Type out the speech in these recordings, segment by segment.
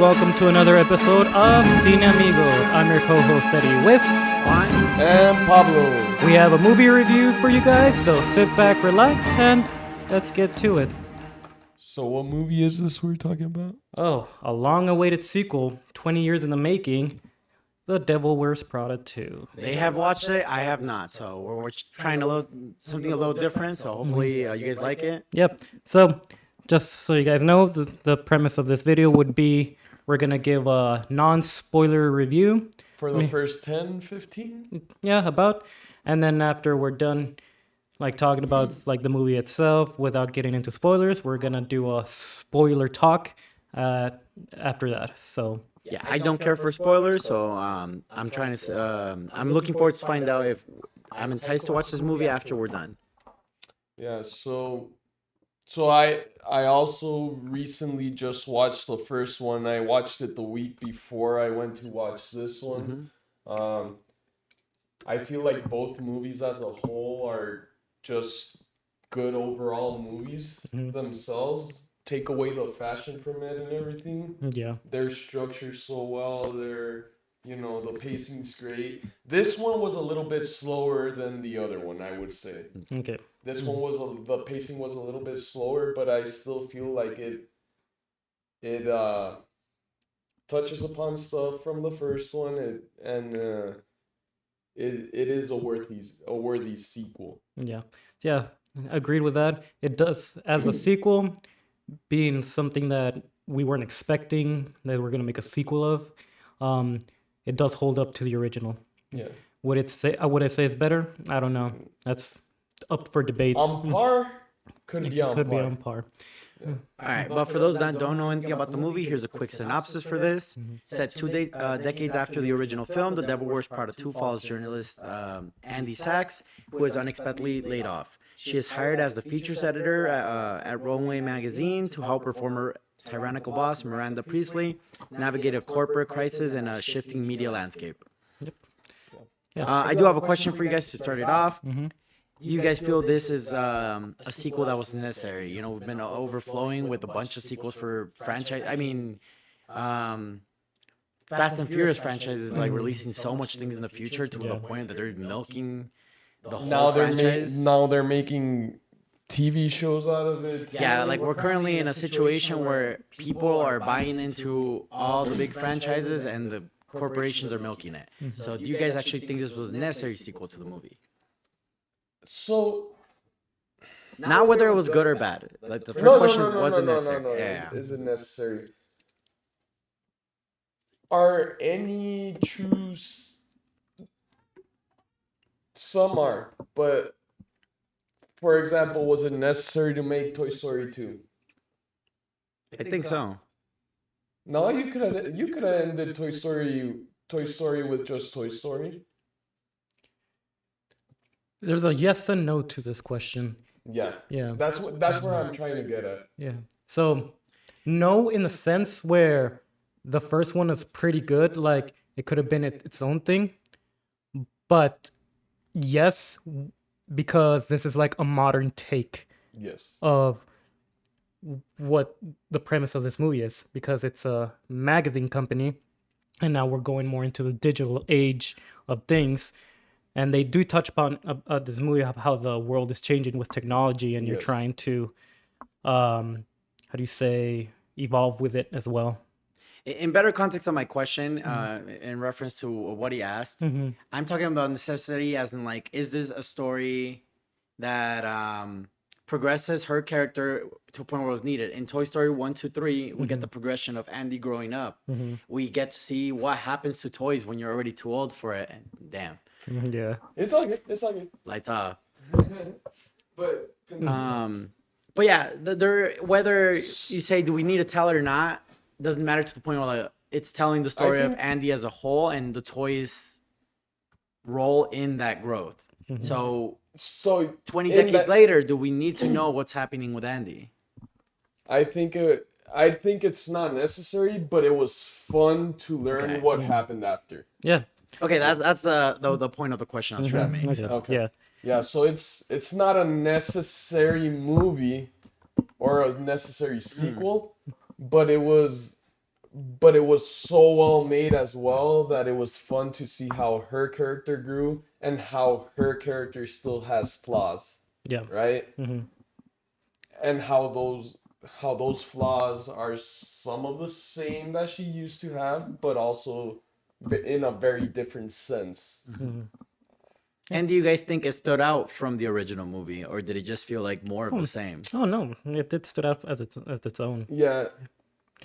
welcome to another episode of CineAmigos. I'm your co-host Eddie with Juan. And Pablo. We have a movie review for you guys, so sit back, relax, and let's get to it. So what movie is this we're talking about? Oh, a long-awaited sequel, 20 years in the making, The Devil Wears Prada 2. They have watched it. I have not. So we're trying something a little different. So hopefully you guys like it. Yep. So, just so you guys know, the premise of this video would be we're gonna give a non-spoiler review. For the first 10, 15? Yeah, about. And then after we're done, like talking about like the movie itself without getting into spoilers, we're gonna do a spoiler talk after that. So Yeah, I don't care for spoilers. So I'm trying to. I'm looking forward to find out if I'm enticed to watch this movie after we're done. Yeah, so I also recently just watched the first one. I watched it the week before I went to watch this one. I feel like both movies as a whole are just good overall movies themselves. Take away the fashion from it and everything. yeah, They're structured so well. The pacing's great. This one was a little bit slower than the other one, I would say. okay, This one the pacing was a little bit slower, but I still feel like it touches upon stuff from the first one, it is a worthy sequel. yeah, agreed with that. It does as a sequel, being something that we weren't expecting that we're gonna make a sequel of. It does hold up to the original. Yeah. Would I say it's better? I don't know. That's up for debate. On par, could be on Could be par. on par. All right, but for those that don't know anything about the movie, here's a quick synopsis for this. Set decades after the original film, The Devil Wears Prada 2 follows journalist Andy Sachs, who is unexpectedly laid off. She is hired as the features editor at Runway magazine to help her former tyrannical boss, Miranda Priestley, navigate a corporate crisis and a shifting media landscape. Yep. Yeah. I do have a question for you guys to start it off. Do you guys feel this is a sequel that was necessary? You know, we've been overflowing with a bunch of sequels for franchise. I mean, Fast and Furious franchise is like releasing so much things in the future to the point that they're milking the whole franchise. Now they're making TV shows out of it. Yeah, like we're currently in a situation where people are buying into all the big franchises and the corporations are milking it. So do you guys actually think this was a necessary sequel to the movie? So Not whether it was good or bad. Like the first question wasn't necessary. No. Yeah. Is it necessary? Are any true? Some are, but for example, was it necessary to make Toy Story 2? I think so. No, you could have ended Toy Story with just Toy Story. There's a yes and no to this question. Yeah. Yeah. That's where I'm trying to get at. Yeah. So, no, in the sense where the first one is pretty good, like it could have been its own thing, but yes, because this is like a modern take Yes. of what the premise of this movie is, because it's a magazine company, and now we're going more into the digital age of things. And they do touch upon this movie how the world is changing with technology, and you're Yes. trying to, how do you say, evolve with it as well. In better context of my question, in reference to what he asked, I'm talking about necessity as in like, is this a story that progresses her character to a point where it was needed? In Toy Story 1, 2, 3, we get the progression of Andy growing up. We get to see what happens to toys when you're already too old for it. And damn. Yeah. It's all good. It's all good. Lights off. But But yeah, whether you say do we need to tell it or not doesn't matter to the point where like, it's telling the story of Andy as a whole and the toys' role in that growth. So 20 decades later, do we need to know what's happening with Andy? I think it's not necessary, but it was fun to learn what happened after. Yeah. Okay, that's the point of the question I was trying to make. So. Okay. Yeah. Yeah, so it's not a necessary movie or a necessary sequel, but it was but it was so well made as well that it was fun to see how her character grew and how her character still has flaws, Yeah. right? Hmm. And how those flaws are some of the same that she used to have, but also in a very different sense. Mhm. Hmm. Yeah. And do you guys think it stood out from the original movie, or did it just feel like more of the Oh, same? oh no, it stood out as its own. Yeah,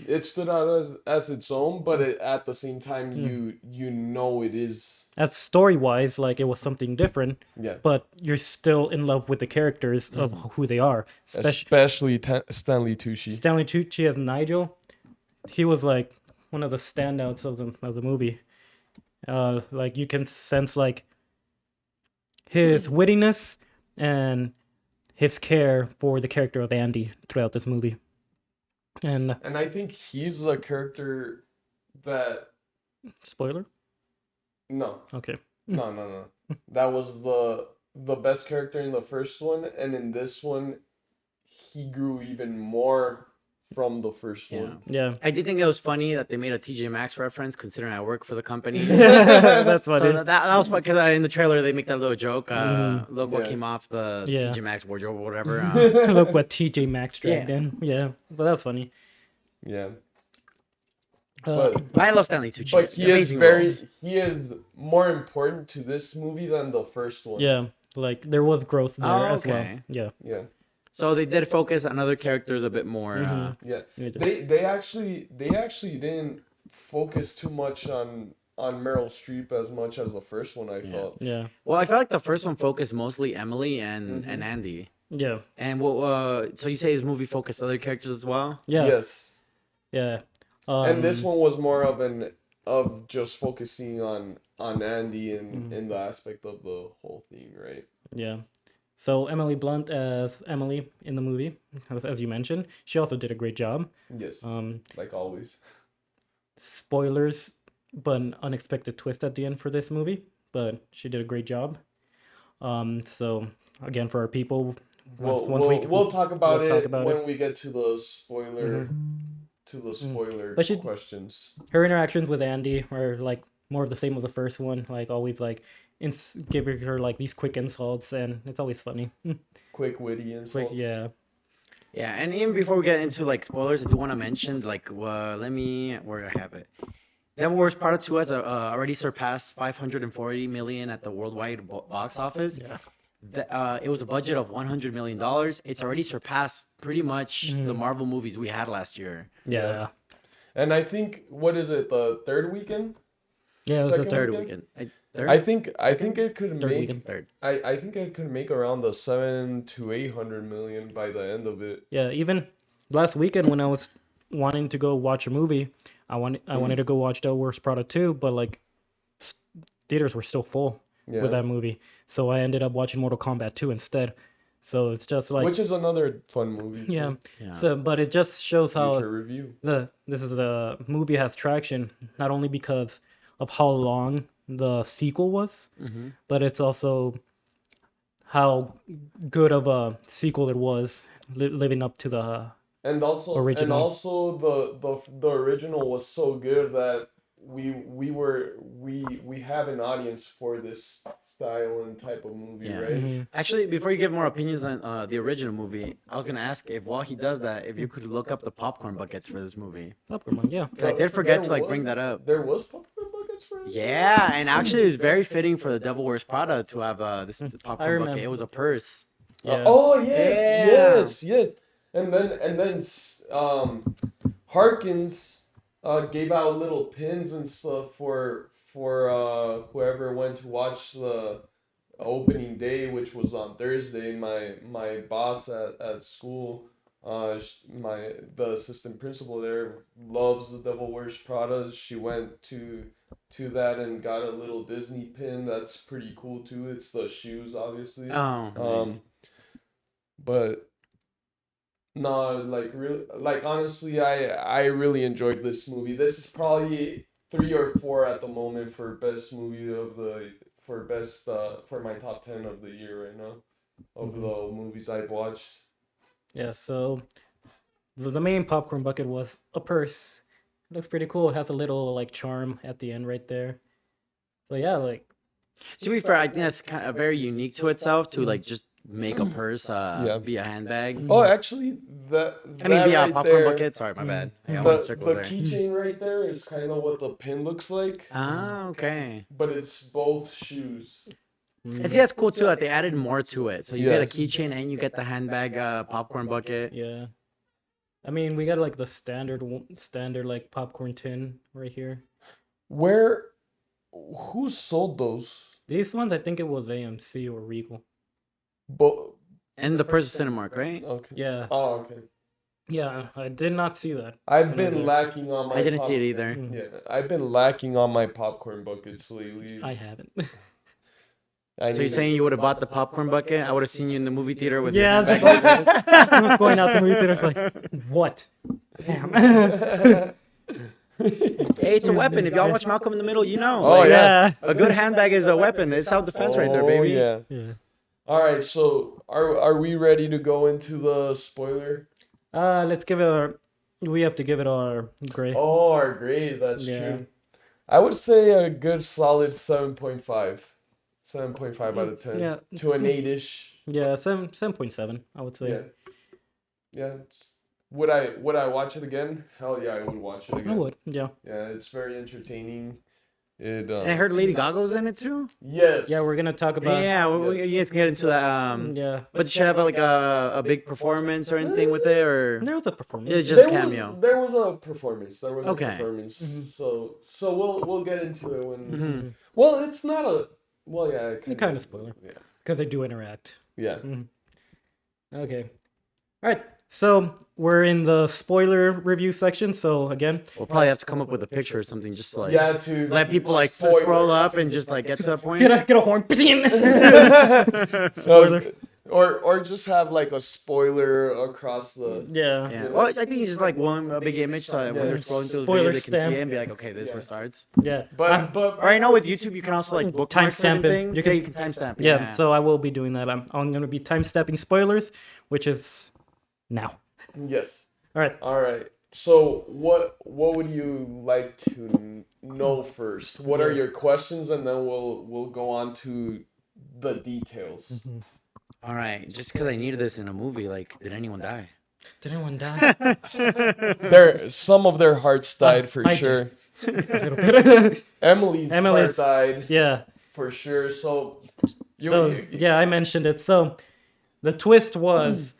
it stood out as its own, but at the same time, Mm. it is. As story wise, like it was something different, Yeah, but you're still in love with the characters of Mhm. who they are. Especially especially Stanley Tucci. Stanley Tucci as Nigel, he was like one of the standouts of the movie. Like you can sense like his wittiness and his care for the character of Andy throughout this movie. And And I think he's a character that spoiler, no, okay, no. That was the best character in the first one, and in this one, he grew even more from the first Yeah. one. yeah, I did think it was funny that they made a TJ Maxx reference, considering I work for the company. that's So funny. that was fun because in the trailer they make that little joke. Hmm. Look what Yeah. came off the Yeah, TJ Maxx wardrobe or whatever. look what TJ Maxx Yeah, dragged in. Yeah, but that's funny. Yeah, Uh, but but I love Stanley Tucci. but Amazing roles. he is more important to this movie than the first one. yeah, like there was growth there Oh, as well. okay. Yeah. Yeah. So they did focus on other characters a bit more. Hmm. Yeah, Yeah. they actually didn't focus too much on Meryl Streep as much as the first one. I Yeah. felt. Yeah. Well, I felt like the first one focused mostly Emily and Hmm. Andy. Yeah. And what? So you say his movie focused other characters as well? Yeah. Yes, Yeah. and this Um. one was more of just focusing on Andy Mhm. in the aspect of the whole thing, right? Yeah. So Emily Blunt as Emily in the movie, as you mentioned, she also did a great job. Yes, Um, like always. Spoilers, but an unexpected twist at the end for this movie. But she did a great job. So again, for our people, once We'll once we we'll we'll talk we'll about talk it about it. when we get Hmm. to the Mm. spoiler But she questions. her interactions with Andy are like more of the same of the first one. Like always like giving her like these quick insults, and it's always funny. Quick witty Quick, insults. yeah. Yeah, and even before we get into like spoilers, I do want to mention like let me where I have it. Devil Wears Prada 2 has already surpassed 540 million at the worldwide box office. Yeah. It was a budget of 100 million dollars. It's already surpassed pretty much the Mhm. Marvel movies we had last year. Yeah. Yeah. And I think what is it, the third weekend? Yeah, it was the Second third Third weekend? weekend. I Third? think I think Second? it could third make weekend. Third. I think it could make around the 700 to 800 million by the end of it. Yeah, even last weekend when I was wanting to go watch a movie, I wanted to go watch Devil Wears Prada 2, but like s- theaters were still full with Yeah. that movie. So I ended up watching Mortal Kombat 2 instead. So it's just like Which is another fun movie yeah. too. Yeah. So but it just shows how Future review. the movie has traction not only because of how long the sequel was, Hmm. but it's also how good of a sequel it was living up to the And original. also the original was so good that we have an audience for this style and type of movie, Yeah. right? Hmm. Actually, before you give more opinions on the original movie, I was gonna ask if while he does that, if you could look up the popcorn buckets for this movie. Popcorn, yeah. 'Cause I did forget to like bring that up. There was popcorn buckets for this movie? Yeah, and actually, it was very fitting for the Devil Wears Prada to have this I popcorn bucket. remember. It was a purse. Yeah. Oh yes, Yeah. yes. Harkins gave out little pins and stuff for whoever went to watch the opening day, which was on Thursday. My boss at school, the assistant principal there loves the Devil Wears Prada. She went to that and got a little Disney pin. That's pretty cool too. It's the shoes, obviously. Oh, nice. But no, like really, like honestly, I really enjoyed this movie. This is probably 3 or 4 at the moment for best movie of the for best for my top 10 of the year right now of Hmm. the movies I've watched. Yeah. So the main popcorn bucket was a purse looks pretty cool. It has a little like charm at the end right there. So yeah, like To be fair, I think that's kind of very unique to itself to like just make a purse Yeah. be a handbag. Oh, actually, that I mean, that be a right popcorn there, bucket. Sorry, my bad. I got one the circles the there. keychain right there is kind of what the pin looks like, Ah, okay. but it's both shoes. And see, that's cool too that they added more to it. So you get a Yeah. keychain and you get the handbag popcorn bucket. yeah. I mean, we got like the standard like popcorn tin right here. Where, who sold those? These ones, I think it was AMC or Regal. But And the purse of Cinemark, right? okay. Yeah, Oh, okay. yeah. I did not see that. I've when I was been there. lacking on my. I didn't see it either. Yeah, I've been lacking on my popcorn buckets lately. I haven't. So you're saying you would have bought the popcorn bucket? I would have seen you in the movie theater with Yeah, your just handbag. like I was going out the movie theater. It's like, what? Damn. Hey, it's a weapon. If y'all watch Malcolm in the Middle, you know. Oh, like, yeah. A good handbag is a weapon. It's self-defense right there, Oh, baby. yeah. Yeah. All right, so are we ready to go into the spoiler? Let's give it our. We have to give it our grade. Oh, our grade, that's Yeah. true. I would say a good solid 7.5. 7.5 out of 10. Yeah. To an 8-ish. Yeah, 7.7, I would say. Yeah. Yeah. Would I watch it again? Hell yeah, I would watch it I again. would. Yeah. Yeah, it's very entertaining. It And I heard Lady Gaga was in it too. yes. Yeah, we're gonna talk about. Yeah, you guys can get into that. Yeah. But did she have like a big performance or anything with it, or There was a performance. it's just a There cameo? there was a performance. There was Okay. a performance. Mhm. So we'll get into it when. Mhm. Well, it's not a. Well, yeah. Kind of spoiler. Yeah. Because they do interact. Yeah. Okay. All right. So we're in the spoiler review section. So again, We'll probably have to come up with a picture or something just to, like Yeah. To let people like spoiler. scroll up and just like get to that point. get a horn. Spoiler. Or just have like a spoiler across the. Yeah. Yeah. Well, I think it's just like a big image so that when they're scrolling through the video, Spoiler they can stamp. see it and be like, okay, this is where it starts. Yeah. But Or I know with YouTube, you can also like bookmark certain Timestamp it. things. You can- You can timestamp. Yeah. So I will be doing that. I'm gonna be time stamping spoilers, which is now. yes. All right. All right. So what would you like to know first? What are your questions, and then we'll go on to the details. All right, just because I needed this in a movie, like, did anyone die? Did anyone die? Some of their hearts died for I sure. A little bit. Emily's Emily's- heart died Yeah. for sure. So Yeah, I mentioned it. So the twist was,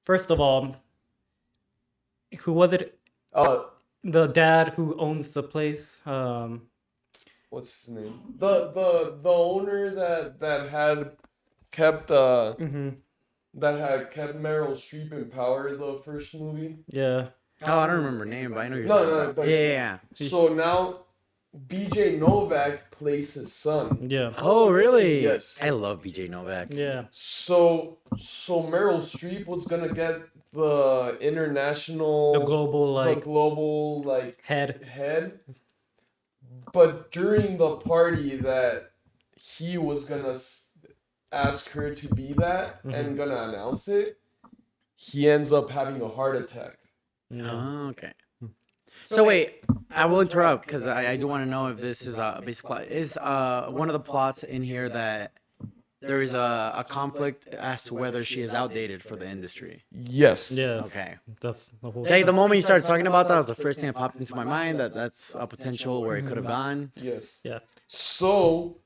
first of all, who was it? The dad who owns the place. What's his name? The owner that had kept Mhm. that had kept Meryl Streep in power the first movie. Yeah. Oh, I don't remember her name, but I know you're No, talking no, about. but- Yeah. So now BJ Novak plays his son. Yeah. Oh, really? Yes. I love BJ Novak. Yeah. So Meryl Streep was gonna get the international The global like head. head, but during the party that he was gonna ask her to be that and gonna announce it, he ends up having a heart attack. Oh, okay. So wait, I will interrupt because I do want to know if this is basically is one of the plots in here that there is a conflict as to whether she is outdated for the industry. Yes. Yes. Okay. That's the whole. Like the moment you started talking about that was the first thing that popped into my mind. That's a potential where it could have gone. Yes. Yeah. So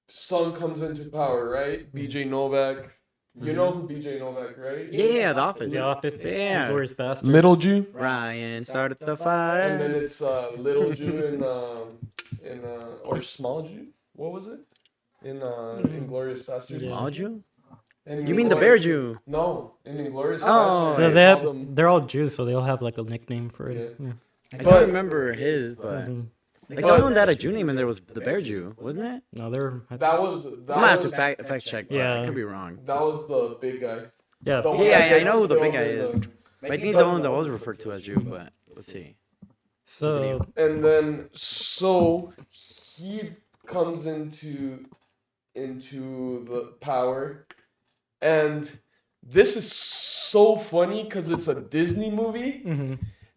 Son comes into power, right? BJ Novak. You know who BJ Novak, right? Yeah, The Office. The Office. Yeah. Glorious Bastards. Little Jew. Ryan started the And then fire. it's Little Jew or Small Jew. What was it? In Inglorious Bastards. Yeah. Small Jew? And You mean the Bear Jew? No, in Inglorious Oh, Bastards. So they call them- they're all Jews, so they all have like a nickname for it. Yeah. Yeah. I But- don't remember his, but Mhm. like the only one that had a Jew name in there was the Bear Jew, wasn't it? No, they're. That was I'm gonna have to fact check. But Yeah. I could be wrong. that was the big guy. Yeah. The one Yeah, that I gets know who the big killed guy in is. the- But I think he's the one that was referred to as Jew. But let's see. So And then so he comes into the power, and this is so funny because it's a Disney movie,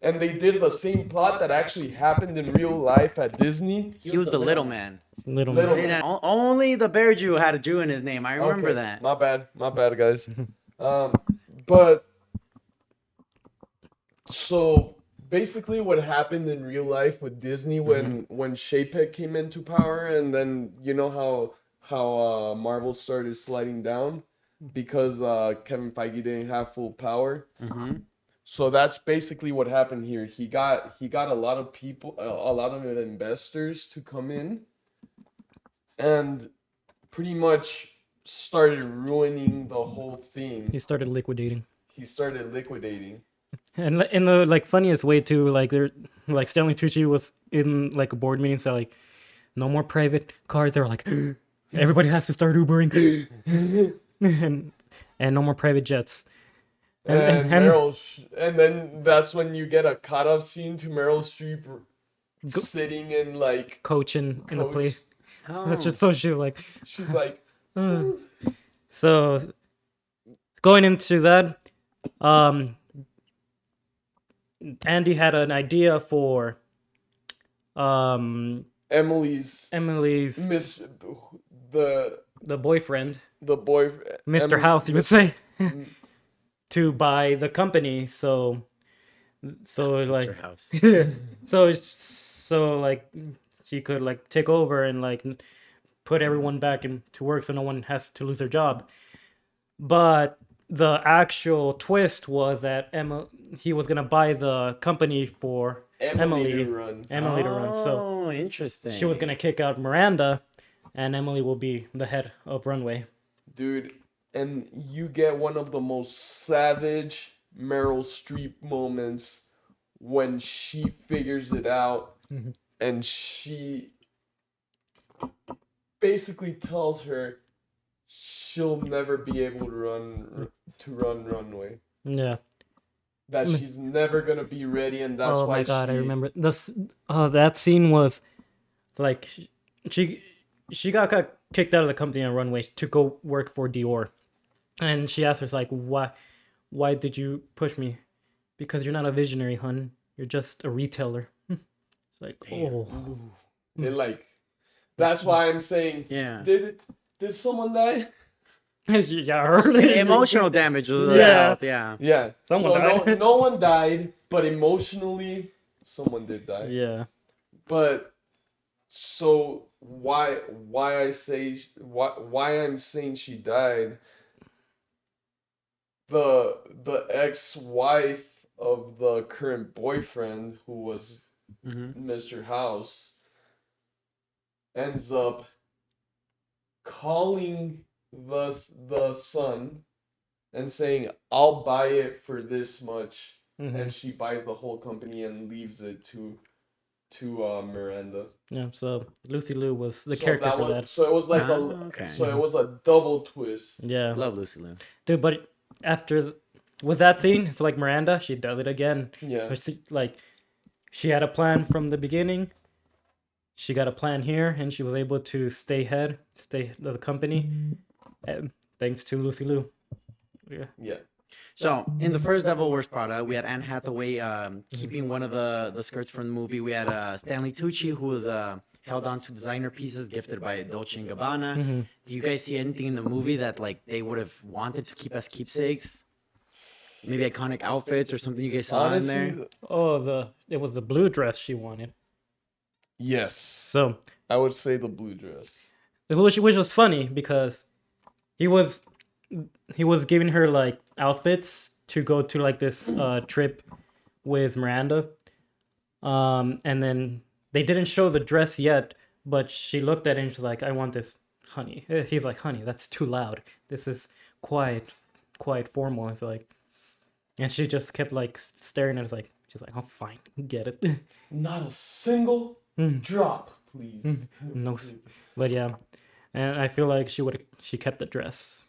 and they did the same plot that actually happened in real life at Disney. He was the little man. Little Little man. Man. Only the bear Jew had a Jew in his name. I remember Okay, that. my bad, guys. But so basically, what happened in real life with Disney when Chapek came into power, and then you know how Marvel started sliding down because Kevin Feige didn't have full power. Mm-hmm. So that's basically what happened here. He got a lot of people, a lot of investors to come in, and pretty much started ruining the whole thing. He started liquidating. He started liquidating. And in the like funniest way too, like they're like Stanley Tucci was in like a board meeting, so like no more private cars. They were like, everybody has to start Ubering, and no more private jets. And and then that's when you get a cut-off scene to Meryl Streep sitting in like coach in the play. coach. That's just so she like. She's like, So going into that, um, Andy had an idea for Emily's Emily's Miss the the boyfriend, the boy Mr. House, you would say, to buy the company. So like, Mr. House. so like she could like take over and like put everyone back into work, so no one has to lose their job. But the actual twist was that he was gonna buy the company for Emily to run. Emily to run. So Oh, interesting. she was gonna kick out Miranda, and Emily will be the head of Runway. Dude, and you get one of the most savage Meryl Streep moments when she figures it out and she basically tells her she'll never be able to run runway. Yeah. That she's never gonna be ready, and that's Oh why my god, I she. remember this. That scene was like she she got kicked out of the company on Runway to go work for Dior, and she asked her like, why did you push me? Because you're not a visionary, hun. You're just a retailer. It's like, oh. It like, that's why I'm saying. Yeah. Did someone die? Yeah, Emotional damage was Yeah. yeah. Yeah. Someone so died. no one died, but emotionally, someone did die. Yeah. But so why I say why I'm saying she died. The ex-wife of the current boyfriend, who was Mr. House, ends up calling the son and saying, "I'll buy it for this much," and she buys the whole company and leaves it to Miranda. Yeah. So Lucy Liu was the character for that. So it was like okay. so it was a double twist. Yeah. Love Lucy Liu. Dude, but after with that scene, it's like Miranda, she does it again. Yeah. Like she had a plan from the beginning. She got a plan here, and she was able to stay the company, thanks to Lucy Liu. Yeah. Yeah. So in the first Devil Wears Prada, we had Anne Hathaway keeping one of the skirts from the movie. We had Stanley Tucci, who was held on to designer pieces gifted by Dolce and Gabbana. Do you guys see anything in the movie that like they would have wanted to keep as keepsakes? Maybe iconic outfits or something you guys saw in there? Oh, it was the blue dress she wanted. Yes. So I would say the blue dress. which was funny because he was giving her like outfits to go to like this trip with Miranda, and then they didn't show the dress yet, but she looked at it and she's like, "I want this, honey." He's like, "Honey, that's too loud. This is quiet, formal." It's like, and she just kept like staring at us like, she's like, "Oh, fine, get it." Not a single drop, please. No, but yeah, and I feel like she kept the dress.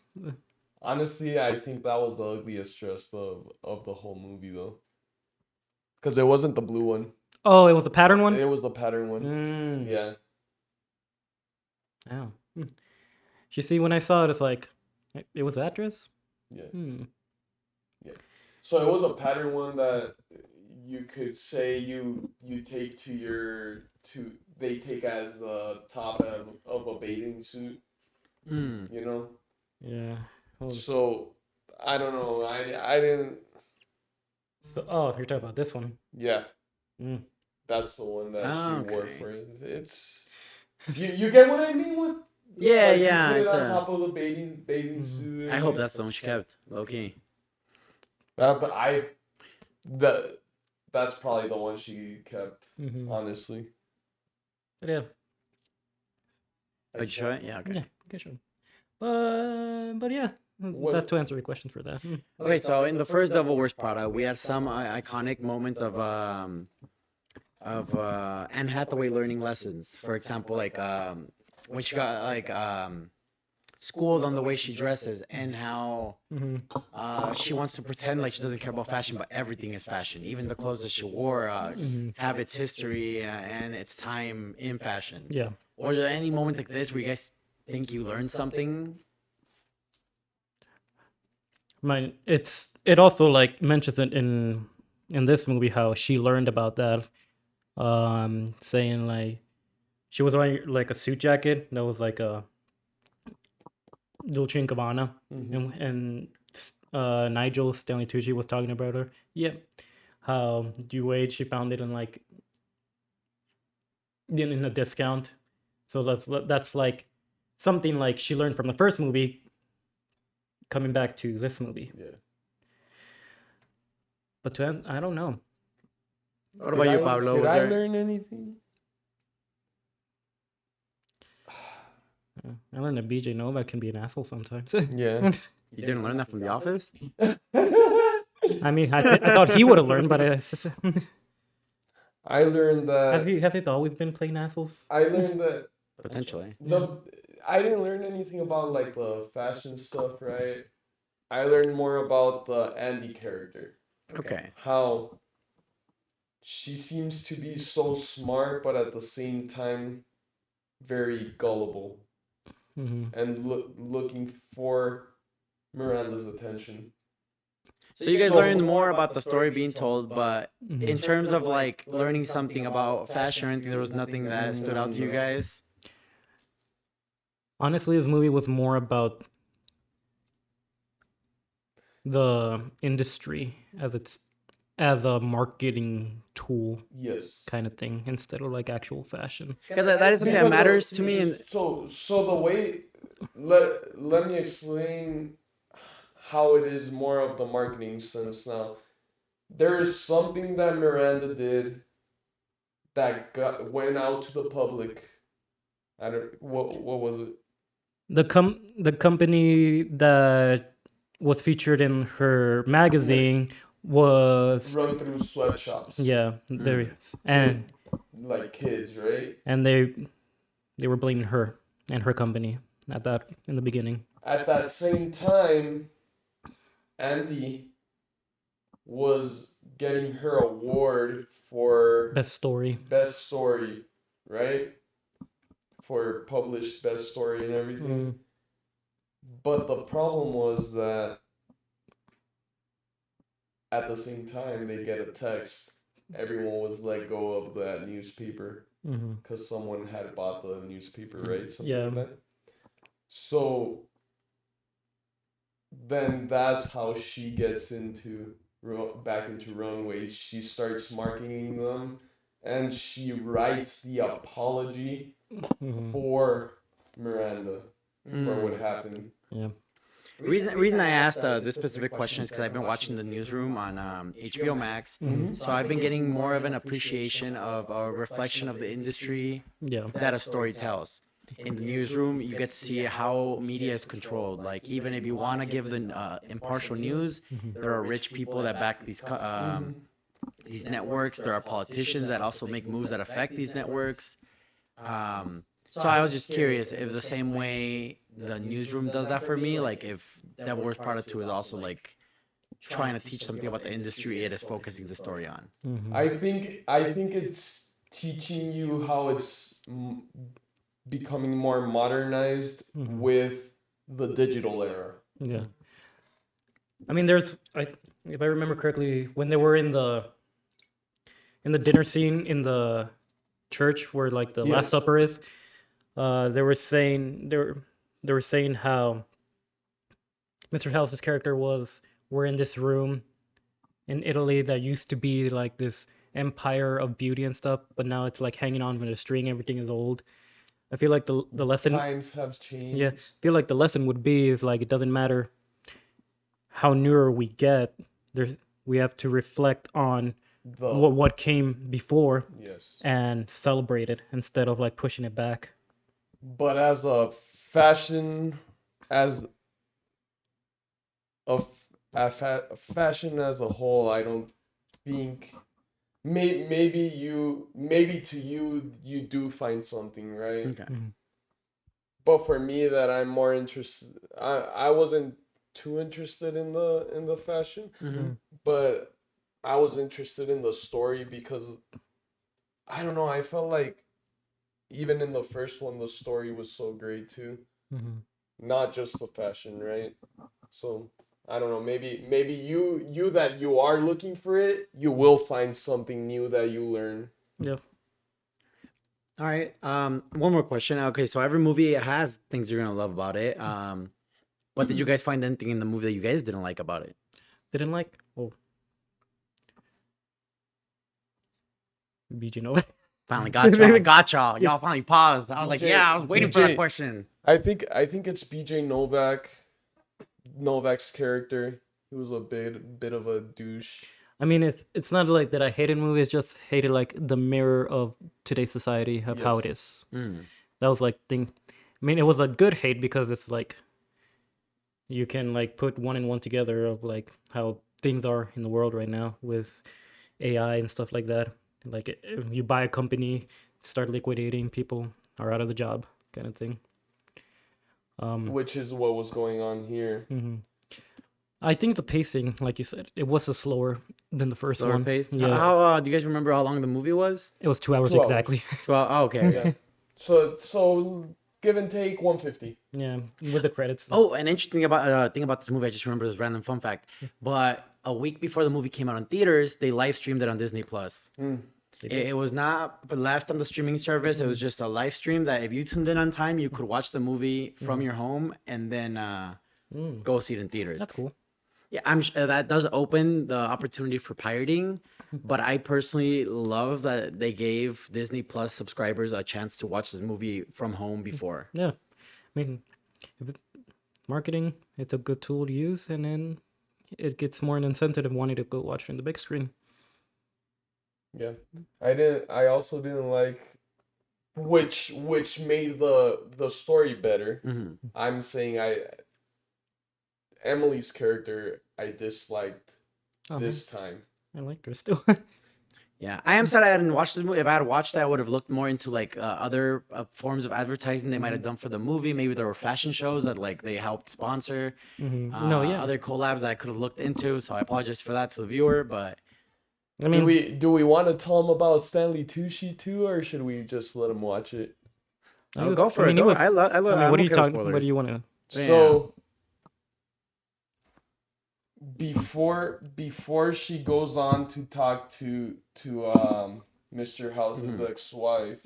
Honestly, I think that was the ugliest dress of the whole movie, though. Because it wasn't the blue one. Oh, it was the pattern one? It was the pattern one. Yeah. Oh. You see, when I saw it, it's like, it was that dress? Yeah. Yeah. So it was a pattern one that you could say you take to your to they take as the top of a bathing suit, Mm. you know. Yeah. So I don't know. I didn't. So, oh, you're talking about this one. Yeah, Mm. that's the one that she wore Okay. for it. It's you get what I mean with Yeah, like you yeah. put it It's on a. top of the bathing Mhm. suit. I hope that's the one she kept. Low key. But that that's probably the one she kept. Honestly. But yeah, Oh, you show it? Yeah. Okay. yeah, okay, sure. But yeah, that What? to answer your question for that. Okay. So in the first Devil Wears Prada, we had some iconic moments of Anne Hathaway learning lessons. For example, like when she got like schooled on the way she dresses and how Mm-hmm. she wants to pretend like she doesn't care about fashion, but everything is fashion. Even the clothes that she wore have its history and its time in fashion. Yeah. Were there any moments like this where you guys think you learned something? It also like mentions it in this movie how she learned about that. Saying like she was wearing like a suit jacket that was like a Dolce and Gabbana, and Nigel Stanley Tucci was talking about her. Yeah, how due age she found it in like in a discount. So that's like something like she learned from the first movie coming back to this movie. Yeah. But I don't know. What about you, Pablo? Did Was I there? learn anything? I learned that BJ Novak can be an asshole sometimes. Yeah. You didn't learn that from The Office? I mean, I thought he would have learned, but I learned that have you always been playing assholes? I learned that Potentially. the I didn't learn anything about like the fashion stuff, right? I learned more about the Andy character. Okay. How she seems to be so smart, but at the same time very gullible Mm-hmm. and looking for Miranda's attention. So you guys learned more about the story being told, but Mm-hmm. in terms of like learning something about fashion or anything, there was nothing that stood out to you guys. Honestly, this movie was more about the industry as a marketing tool Yes. kind of thing instead of like actual fashion. Because that is something that matters to me. And So the way let me explain how it is more of the marketing sense now. There is something that Miranda did that went out to the public. I don't what was it? The company that was featured in her magazine was Run through sweatshops. yeah there and Like kids, right? and they were blaming her and her company at that in the beginning. At that same time, Andy was getting her award for Best story. best story, right? For published best story and everything. But the problem was that at the same time they get a text. Everyone was let go of that newspaper because someone had bought the newspaper, right? Something like that. So then that's how she gets into back into Runways. She starts marketing them, and she writes the apology for Miranda for what happened. Yeah. reason I asked this specific question is because I've been watching the newsroom on HBO Max, so I've been getting more of an appreciation of a reflection of the industry Yeah. that a story tells. In the newsroom, you get to see how media is controlled. Like even if you want to give the impartial news, there are rich people that back these networks. There are politicians that also make moves that affect these networks. So I was just curious if the same way the newsroom does that for me, like if Devil Wears Prada 2 is also like trying to teach something about the industry it is focusing the story on. I think it's teaching you how it's becoming more modernized with the digital era. Yeah. I mean, if I remember correctly, when they were in the dinner scene in the church where like the Last Yes. Supper is, they were saying how Mr. House's character was. We're in this room in Italy that used to be like this empire of beauty and stuff, but now it's like hanging on with a string. Everything is old. I feel like the lesson, Times have yeah, changed. I feel like the lesson would be is like it doesn't matter how newer we get, there we have to reflect on The what came before yes. and celebrate it instead of like pushing it back. But as a fashion, as a, fashion as a whole, I don't think. Maybe to you you do find something, right? Okay. Mhm. But for me, that I'm more interested. I wasn't too interested in the fashion, Mm-hmm. Mm. but I was interested in the story because I don't know. I felt like even in the first one, the story was so great too. Mhm. Not just the fashion, right? So I don't know. Maybe you that you are looking for it, you will find something new that you learn. Yeah. All right. One more question. Okay, so every movie has things you're gonna love about it. What did you guys find anything in the movie that you guys didn't like about it? Didn't like. Oh, BG Nova. Finally got y'all. Got y'all. Y'all finally paused. I was like, BJ yeah, I was waiting for that BJ question. I think it's BJ Novak's character. He was a bit of a douche. I mean, it's not like that I hated movies, just hated like the mirror of today's society of how it Yes. is. Mm. That was like thing. I mean, it was a good hate because it's like you can like put one and one together of like how things are in the world right now with AI and stuff like that. Like if you buy a company, start liquidating, people are out of the job, kind of thing. Um, Which is what was going on here. mhm. I think the pacing, like you said, it was a slower than the first Slower one. pace. Yeah, Do you guys remember how long the movie was? it was 2 hours 2 hours. exactly. 12. Oh, okay. Yeah. So give and take 150. Yeah, with the credits. Oh, an interesting about thing about this movie, I just remember this random fun fact. But a week before the movie came out in theaters, they live streamed it on Disney Plus. Mm. They It did. was not left on the streaming service. It was just a live stream that if you tuned in on time, you could watch the movie from Mhm. your home and then Mm, go see it in theaters. that's cool. Yeah, that does open the opportunity for pirating, but I personally love that they gave Disney Plus subscribers a chance to watch this movie from home before. Yeah, I mean, if it, marketing, it's a good tool to use, and then it gets more an incentive of wanting to go watch it in the big screen. Yeah. I also didn't like which made the story better. Hmm. I'm saying I Emily's character I disliked Oh, this time. I liked her still. Yeah, I am sad I hadn't watched this movie. If I had watched that, I would have looked more into like other forms of advertising they might have done for the movie. Maybe there were fashion shows that like they helped sponsor. No, yeah. Other collabs that I could have looked into. So I apologize for that to the viewer, but I mean, Do we want to tell him about Stanley Tucci too, or should we just let him watch it? oh, go I for it. mean, he Go. was. I mean, what I'm are you okay with talking? What do you spoilers. want to? Yeah. So before she goes on to talk to Mr. House's Hmm. ex-wife,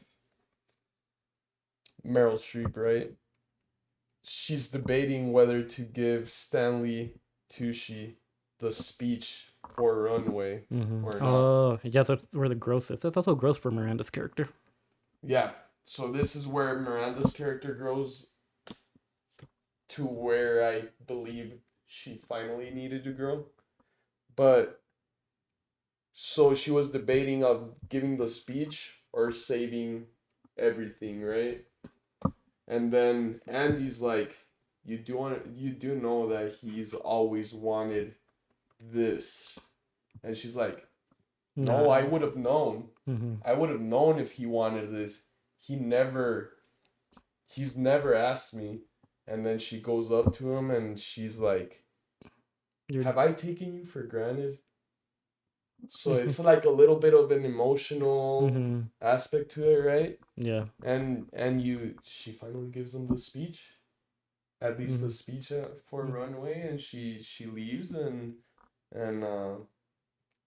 Meryl Streep, right? She's debating whether to give Stanley Tucci the speech for Runway or not. Oh, yeah, that's where the growth is. That's also growth for Miranda's character. Yeah. So this is where Miranda's character grows to where I believe she finally needed to grow. But so she was debating of giving the speech or saving everything, right? And then Andy's like, you do know that he's always wanted this. And she's like, no, I Nah. would have known. Mm-hmm. I would have known if he wanted this. He never he's never asked me. And then she goes up to him and she's like, You're. have I taken you for granted? So it's like a little bit of an emotional Mm-hmm. aspect to it, right? Yeah. And she finally gives him the speech. at least the Mhm. speech for Mm. Runway, and she leaves, and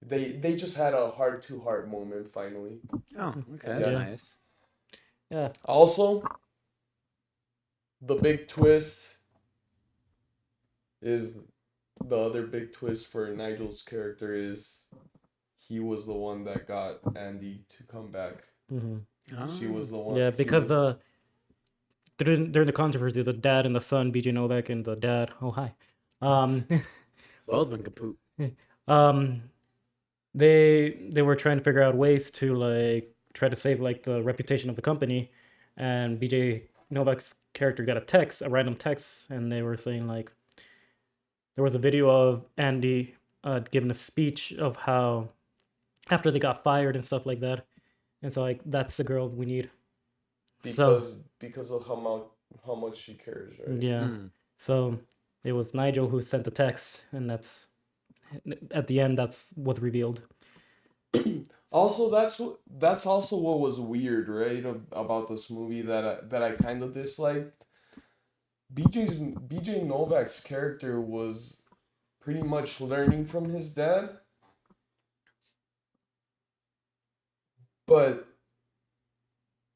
they just had a heart to heart moment finally. Oh, okay, that's Yeah. Yeah. nice. Yeah. Also, the big twist is the other big twist for Nigel's character is he was the one that got Andy to come back. Hmm. She was Oh, the one. Yeah, He because was. during the controversy, the dad and the son, BJ Novak and the dad. Oh hi. Um, both been kaput. um, they were trying to figure out ways to like try to save like the reputation of the company, and BJ Novak's character got a random text, and they were saying like there was a video of Andy giving a speech of how after they got fired and stuff like that. And so like that's the girl we need. So Because of how much she cares, right? yeah. Mm. So it was Nigel who sent the text, and that's at the end that's what's revealed. Also, that's also what was weird, right, about this movie that I kind of disliked. BJ Novak's character was pretty much learning from his dad, but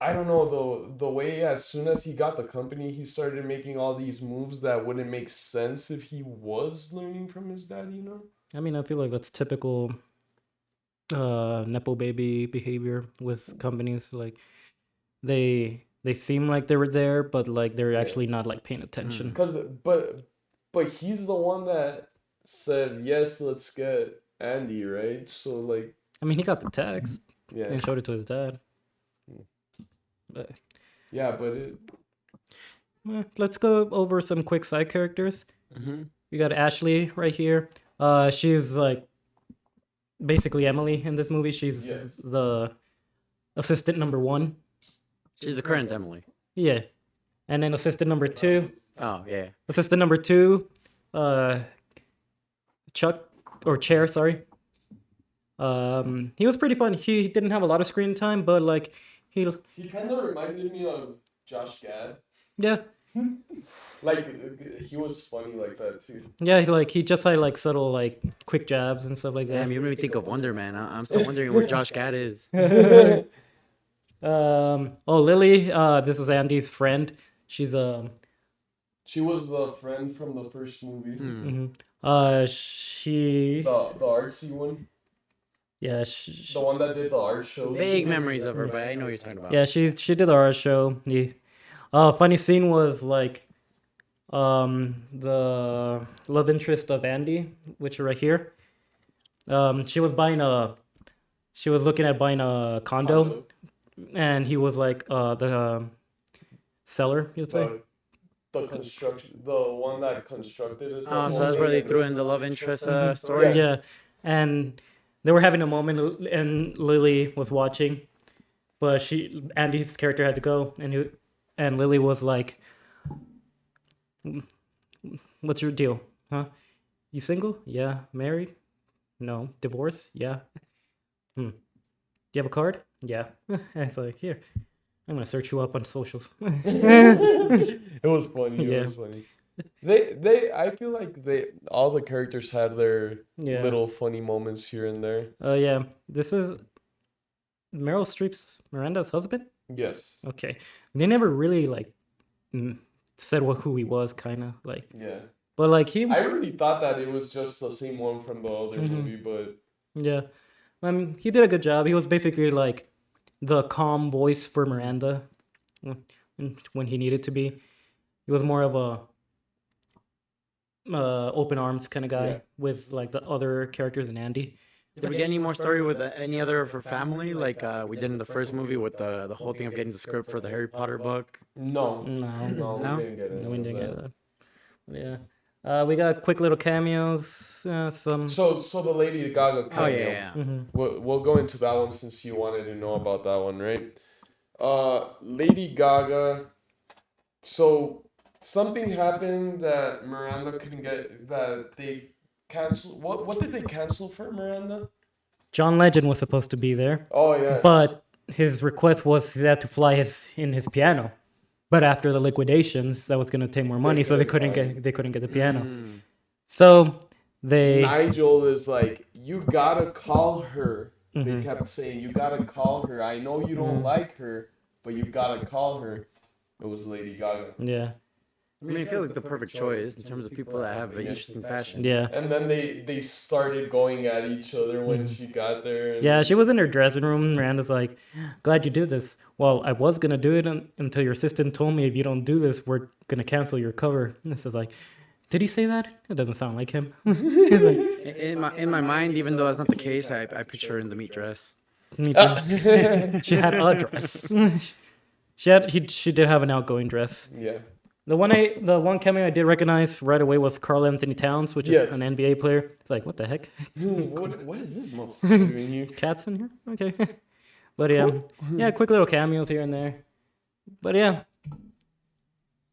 I don't know the way as soon as he got the company, he started making all these moves that wouldn't make sense if he was learning from his dad, you know? I mean, I feel like that's typical nepo baby behavior with companies. Like they seem like they were there, but like they're Yeah. actually not like paying Mm. attention. Cause but he's the one that said yes, let's get Andy, right? So like I mean, he got the text yeah. and showed it to his dad. But Yeah, but it let's go over some quick side characters. Mm-hmm. We got Ashley right here. She's like basically Emily in this movie. She's yes. the assistant number one. She's the current Emily. Yeah, and then assistant number two. Oh yeah. Assistant number two, uh, Chuck or Chair, sorry. He was pretty fun. He didn't have a lot of screen time, but like he, He kind of reminded me of Josh Gad. yeah, Like he was funny like that too. yeah, he just had like subtle like quick jabs and stuff like that. Damn, you made me think of Wonder Man. I'm still wondering where Josh Gad is. Oh, Lily, this is Andy's friend. She's She was the friend from the first movie. Hmm. she, The artsy one. yeah, The one that did the art show. Vague memories of her, but I know what you're talking about. yeah, she did our show. Yeah. Funny scene was like the love interest of Andy, which are right here. She was looking at buying a condo, and he was like the seller, you'd say. The construction, the one that constructed it. Oh, so that's where they threw in the love interest story. Yeah. Yeah, and they were having a moment, and Lily was watching, but Andy's character had to go, and Lily was like, "What's your deal, huh? You single? Yeah. Married? No. Divorced? Yeah. Hmm. Do you have a card? Yeah." And it's like, here, I'm gonna search you up on socials. It was funny. It Yeah. was funny. I feel like all the characters had their Yeah. little funny moments here and there. Yeah. This is Meryl Streep's Miranda's husband. Yes. Okay. They never really like said who he was, kind of like. Yeah. But like he. I really thought that it was just the same one from the other movie, but Yeah. He did a good job. He was basically like the calm voice for Miranda when he needed to be. He was more of a open arms kind of guy Yeah. with like the other characters than Andy. Did we get any more story with any other of her family, like we did in the first movie with the whole thing of getting the script for the Harry Potter book? no, No. no, No? we didn't get No, we any didn't of get that. that. Yeah. We got quick little cameos. Some. So the Lady Gaga Oh cameo. yeah, yeah. Mhm. We'll go into that one since you wanted to know about that one, right? Lady Gaga. So something happened that Miranda couldn't get. That they canceled. What did they cancel for Miranda? John Legend was supposed to be there, Oh yeah. but his request was he had to fly in his piano. But after the liquidations, that was gonna take more money, so couldn't they couldn't get the piano. Mm. So they Nigel is like, you gotta call her. They Mhm. kept saying, you gotta call her. I know you don't like her, but you gotta call her. It was Lady Gaga. Yeah. I mean, it feels like the perfect choice in terms of people that have an Yeah. interesting fashion. Yeah. And then they started going at each other when Mhm. she got there. And Yeah, she was in her dressing room. Miranda's like, "Glad you do this." Well, I was gonna do it until your assistant told me if you don't do this, we're gonna cancel your cover. And this is like, did he say that? It doesn't sound like him. He's like, In my mind, even though that's not the case, I picture her in the meat dress. me too. She had a dress. She did have an outgoing dress. Yeah. The one cameo I did recognize right away was Carl Anthony Towns, which is Yes. an NBA player. It's like, what the heck? What is this motherfucker doing here? Cats in here? Okay. But yeah, yeah, quick little cameos here and there. But yeah,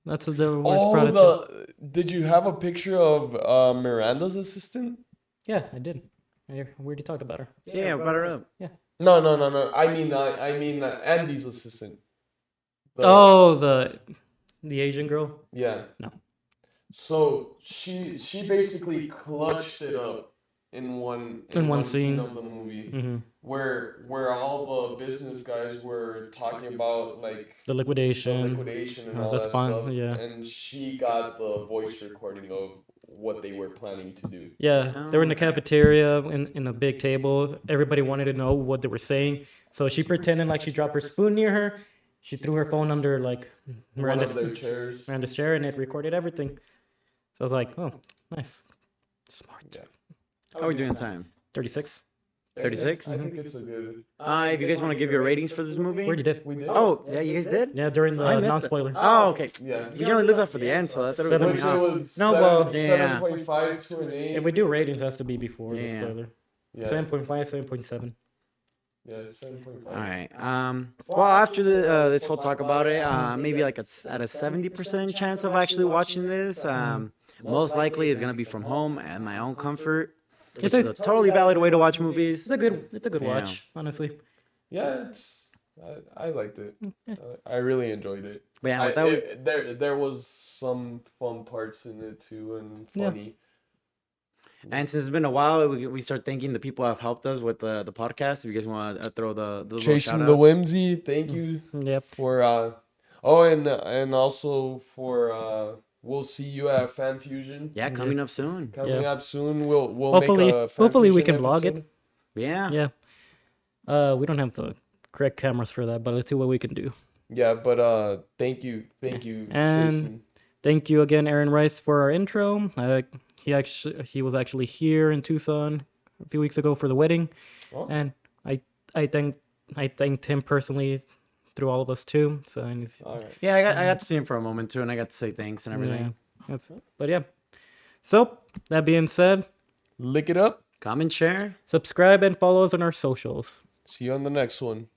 that's the worst Oh, product. did you have a picture of Miranda's assistant? Yeah, I did. We already talked about her. Yeah, brought her up. Yeah. No. I mean Andy's assistant. Oh, the Asian girl. Yeah. No. So she basically clutched it up in one scene of the movie Mm-hmm. where all the business guys were talking about like The the liquidation. liquidation and Oh, all that's that fine. stuff, Yeah. and she got the voice recording of what they were planning to do. Yeah, Oh, they were in the okay. cafeteria in a big table. Everybody wanted to know what they were saying, so she pretended like she dropped her spoon near her. She threw her phone under like One Miranda's of their chairs. Miranda's chair, and it recorded everything. So I was like, oh, nice, smart. Yeah. How are we doing in time? 36. 36? I think it's a good. If you guys want to give your ratings for this movie. We already did. We did. Oh, yeah, you guys did? Yeah, during I the missed it. non-spoiler. Oh, okay. Yeah. You generally leave that for the end, so that threw Seven. me Which it off. was No, well, yeah. 7.5 to an 8. If we do ratings, it has to be before the Yeah. spoiler. Yeah. 7.5, 7.7. Yeah, 7.5. All right. Well, after this whole talk about it, maybe like at a 70% chance of actually watching this. Most likely is gonna be from home at my own comfort. Which is a totally valid way to watch movies. It's a good Yeah. watch, honestly. Yeah, I liked it. I really enjoyed it. But yeah, with that, There was some fun parts in it too, and Yeah. funny. and since it's been a while, we start thanking the people who have helped us with the podcast. If you guys want to throw the little Chasing the shout-outs. Whimsy, thank you Yep. for oh, and also for We'll see you at Fan Fusion. Yeah, coming up soon. Coming Yeah. up soon. We'll Hopefully- make a Fan hopefully we Fusion can vlog it. episode. Yeah. Yeah. We don't have the correct cameras for that, but let's see what we can do. Yeah, but thank you, And- Jason. Thank you again, Aaron Rice, for our intro. He was actually here in Tucson a few weeks ago for the wedding, Oh, and I thanked him personally through all of us too. So and he's, all right. Yeah, I got to see him for a moment too, and I got to say thanks and everything. yeah, but yeah. So that being said, Lick it up. Comment, share. subscribe and follow us on our socials. See you on the next one.